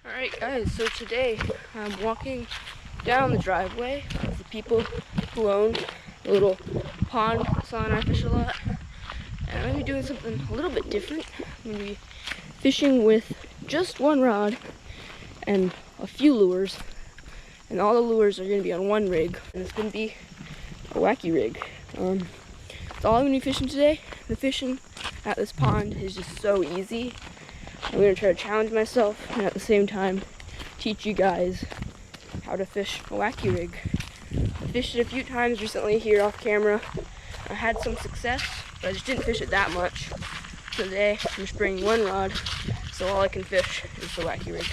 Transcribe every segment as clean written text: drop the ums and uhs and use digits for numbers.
Alright guys, so today I'm walking down the driveway of the people who own the little pond Skylar and I fish a lot. And I'm going to be doing something a little bit different. I'm going to be fishing with just one rod and a few lures. And all the lures are going to be on one rig. And it's going to be a wacky rig. That's all I'm going to be fishing today. The fishing at this pond is just so easy. I'm going to try to challenge myself and at the same time teach you guys how to fish a wacky rig. I fished it a few times recently here off camera. I had some success, but I just didn't fish it that much. So today I'm just bringing one rod, so all I can fish is the wacky rig.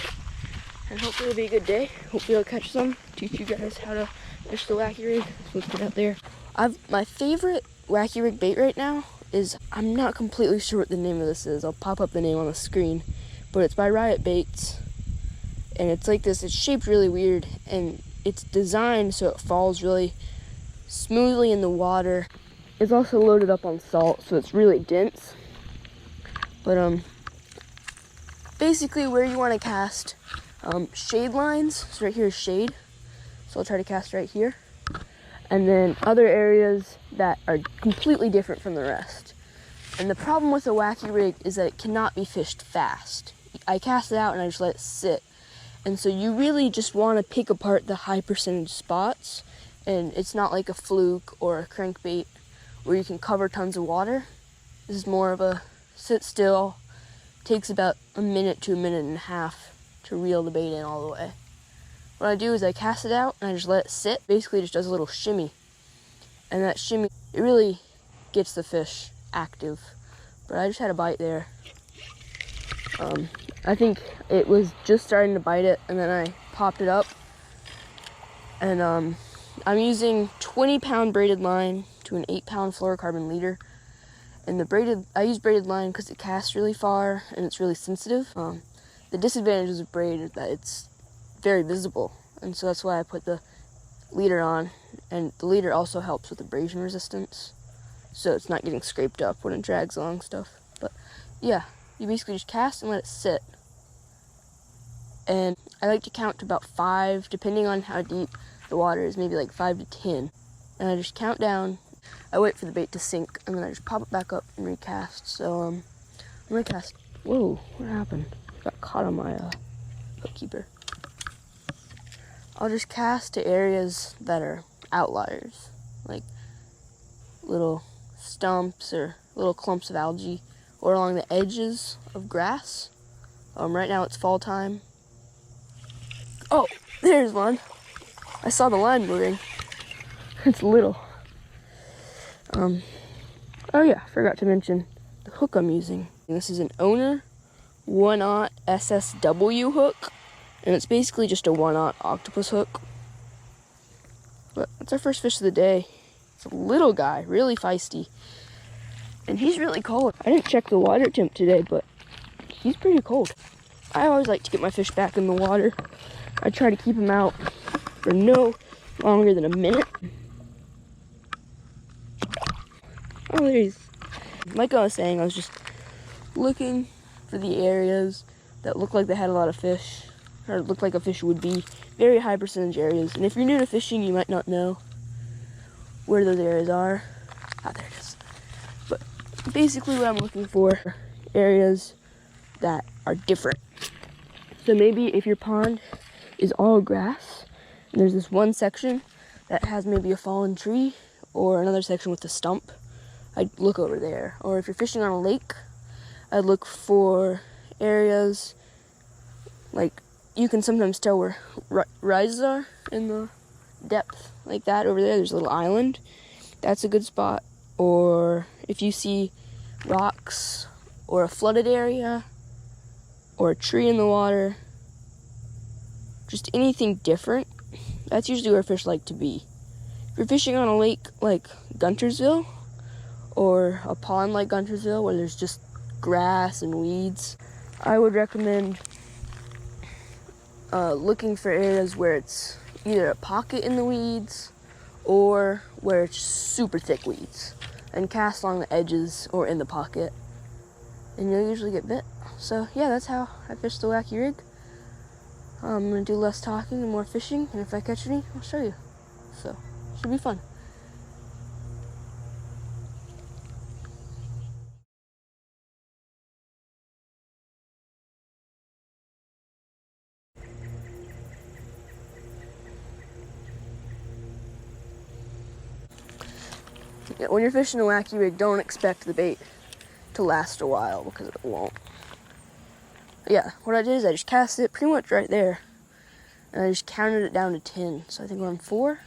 And hopefully it'll be a good day. Hopefully I'll catch some, teach you guys how to fish the wacky rig. So let's get out there. My favorite wacky rig bait right now is, I'm not completely sure what the name of this is. I'll pop up the name on the screen, but it's by Riot baits, and it's like this. It's shaped really weird, and it's designed so it falls really smoothly in the water. It's also loaded up on salt, so it's really dense. But basically where you want to cast shade lines. So right here is shade, so I'll try to cast right here. And then other areas that are completely different from the rest. And the problem with a wacky rig is that it cannot be fished fast. I cast it out and I just let it sit. And so you really just want to pick apart the high percentage spots. And it's not like a fluke or a crankbait where you can cover tons of water. This is more of a sit still. Takes about a minute to a minute and a half to reel the bait in all the way. What I do is I cast it out and I just let it sit. Basically it just does a little shimmy. And that shimmy, it really gets the fish active. But I just had a bite there. I think it was just starting to bite it, and then I popped it up. And I'm using 20-pound braided line to an 8-pound fluorocarbon leader. And I use braided line because it casts really far and it's really sensitive. The disadvantages of braid is that it's very visible, and so that's why I put the leader on. And the leader also helps with abrasion resistance, so it's not getting scraped up when it drags along stuff. But yeah, you basically just cast and let it sit. And I like to count to about 5, depending on how deep the water is, maybe like 5 to 10. And I just count down. I wait for the bait to sink, and then I just pop it back up and recast. So I'm gonna cast. Whoa, what happened? Got caught on my hook keeper. I'll just cast to areas that are outliers, like little stumps or little clumps of algae, or along the edges of grass. Right now it's fall time. Oh, there's one. I saw the line moving. It's little. Oh yeah, forgot to mention the hook I'm using. This is an Owner 1/0 SSW hook. And it's basically just a 1/0 octopus hook. But that's our first fish of the day. It's a little guy, really feisty. And he's really cold. I didn't check the water temp today, but he's pretty cold. I always like to get my fish back in the water. I try to keep him out for no longer than a minute. Oh, there he is. Like I was saying, I was just looking for the areas that looked like they had a lot of fish, or looked like a fish would be. Very high percentage areas. And if you're new to fishing, you might not know where those areas are. Ah, there it is. But basically what I'm looking for, areas that are different. So maybe if your pond is all grass, and there's this one section that has maybe a fallen tree, or another section with a stump, I'd look over there. Or if you're fishing on a lake, I'd look for areas like, you can sometimes tell where rises are in the depth, like that over there. There's a little island. That's a good spot. Or if you see rocks or a flooded area or a tree in the water, just anything different, that's usually where fish like to be. If you're fishing on a lake like Guntersville or a pond like Guntersville where there's just grass and weeds, I would recommend looking for areas where it's either a pocket in the weeds or where it's super thick weeds, and cast along the edges or in the pocket, and you'll usually get bit. So yeah, that's how I fish the wacky rig. I'm gonna do less talking and more fishing, and if I catch any, I'll show you. So, should be fun. Yeah, when you're fishing a wacky rig, don't expect the bait to last a while, because it won't. But yeah, what I did is I just cast it pretty much right there, and I just counted it down to 10. So I think we're on 4,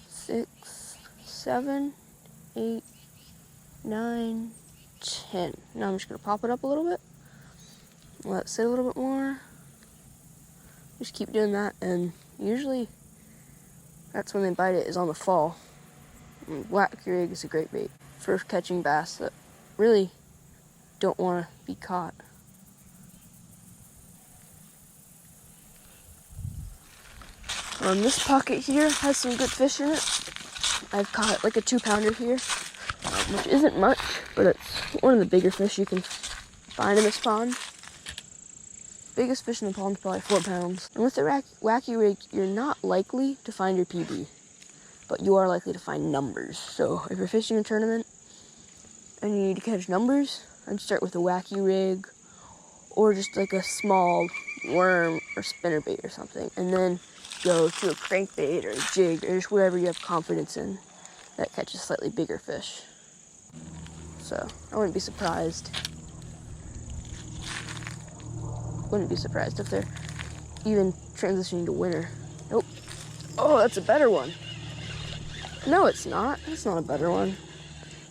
6, 7, 8, 9, 10. Now I'm just gonna pop it up a little bit, let it sit a little bit more. Just keep doing that, and usually that's when they bite it, is on the fall. And wacky rig is a great bait for catching bass that really don't want to be caught. This pocket here has some good fish in it. I've caught like a 2-pounder here, which isn't much, but it's one of the bigger fish you can find in this pond. Biggest fish in the pond is probably 4 pounds. And with the wacky rig, you're not likely to find your PB, but you are likely to find numbers. So if you're fishing a tournament and you need to catch numbers, I'd start with a wacky rig or just like a small worm or spinnerbait or something, and then go to a crankbait or a jig or just whatever you have confidence in that catches slightly bigger fish. So I wouldn't be surprised. If they're even transitioning to winter. Nope. Oh, that's a better one. No, it's not. It's not a better one.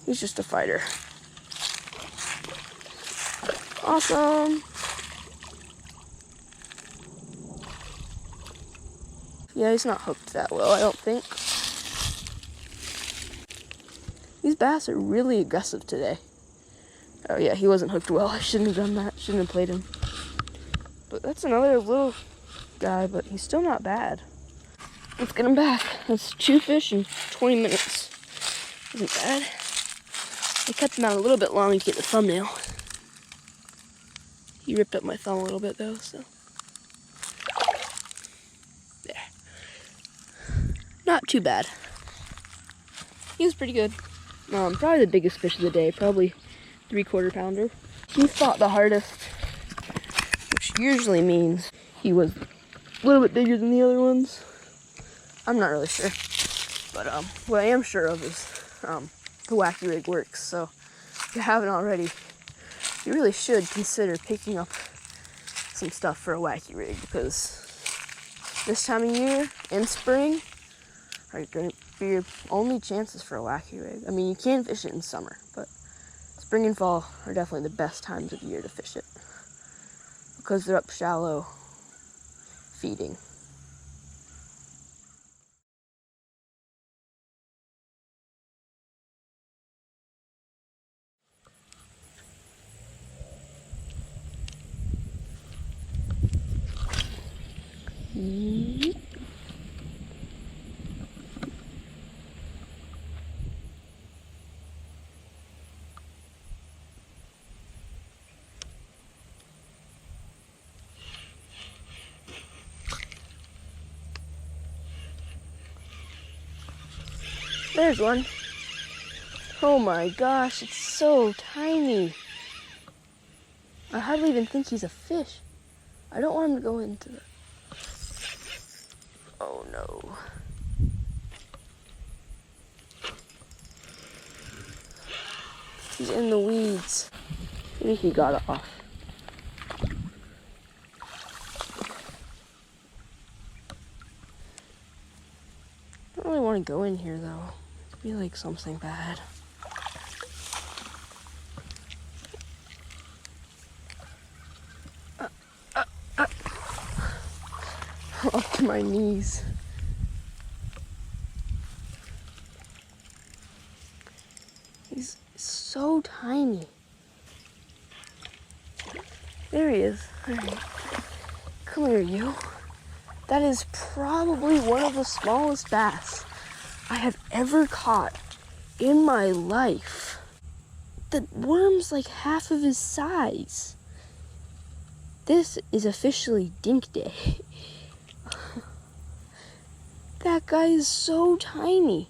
He's just a fighter. Awesome. Yeah, he's not hooked that well, I don't think. These bass are really aggressive today. Oh yeah, he wasn't hooked well. I shouldn't have done that. Shouldn't have played him. But that's another little guy, but he's still not bad. Let's get him back. That's 2 fish in 20 minutes. Isn't bad. I kept him out a little bit long to get the thumbnail. He ripped up my thumb a little bit though, so. There. Not too bad. He was pretty good. Probably the biggest fish of the day, probably 3/4 pounder. He fought the hardest, which usually means he was a little bit bigger than the other ones. I'm not really sure, but what I am sure of is the wacky rig works. So if you haven't already, you really should consider picking up some stuff for a wacky rig, because this time of year and spring are going to be your only chances for a wacky rig. I mean, you can fish it in summer, but spring and fall are definitely the best times of year to fish it, because they're up shallow feeding. There's one. Oh my gosh, it's so tiny. I hardly even think he's a fish. I don't want him to go into the... Oh no. He's in the weeds. Maybe he got it off. I don't really want to go in here though. It'd be like something bad. Up to my knees. He's so tiny. There he is. All right. Come here, you. That is probably one of the smallest bass I have ever caught in my life. The worm's like half of his size. This is officially Dink Day. That guy is so tiny.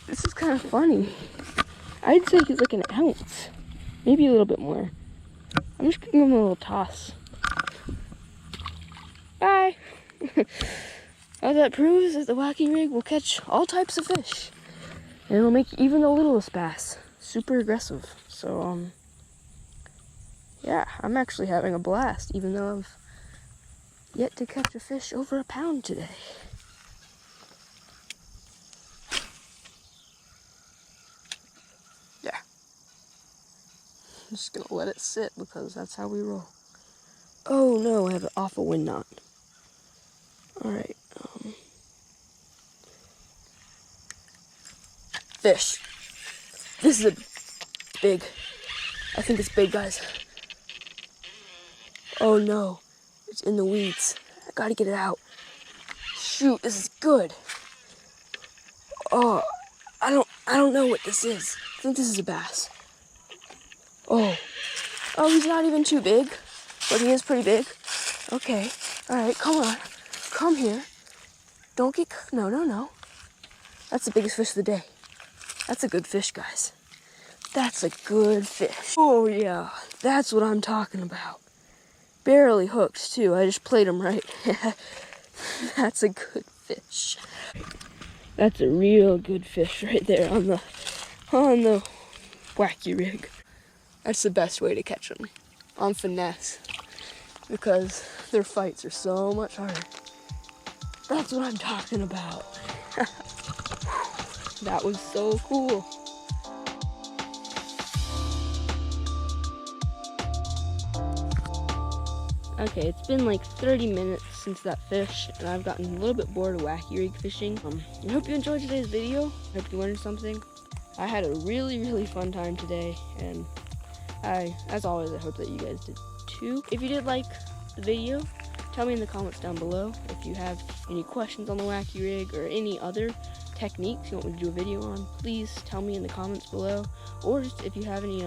This is kind of funny. I'd say he's like an ounce, maybe a little bit more. I'm just giving him a little toss. Bye. All that proves is the Wacky rig will catch all types of fish, and it'll make even the littlest bass super aggressive. So yeah, I'm actually having a blast, even though I've yet to catch a fish over a pound today. Yeah. I'm just gonna let it sit because that's how we roll. Oh no, I have an awful wind knot. Alright, fish. This is a big, I think it's big, guys. Oh no, it's in the weeds. I gotta get it out. Shoot, this is good. Oh, I don't know what this is. I think this is a bass. Oh, he's not even too big, but he is pretty big. Okay, alright, come on. Come here. Don't get, no. That's the biggest fish of the day. That's a good fish, guys. That's a good fish. Oh yeah, that's what I'm talking about. Barely hooked too, I just played him right. That's a good fish. That's a real good fish right there on the Wacky rig. That's the best way to catch them, on finesse, because their fights are so much harder. That's what I'm talking about. That was so cool. Okay, it's been like 30 minutes since that fish, and I've gotten a little bit bored of Wacky rig fishing. I hope you enjoyed today's video. I hope you learned something. I had a really fun time today, and as always, I hope that you guys did too. If you did like the video, tell me in the comments down below. If you have any questions on the Wacky rig or any other techniques you want me to do a video on, please tell me in the comments below. Or just if you have any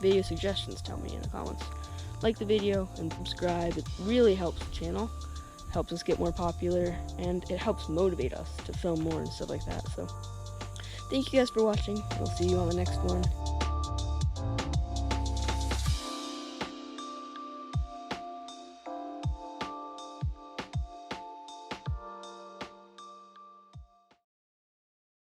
video suggestions, tell me in the comments. Like the video and subscribe. It really helps the channel, helps us get more popular, and it helps motivate us to film more and stuff like that. So thank you guys for watching. We'll see you on the next one.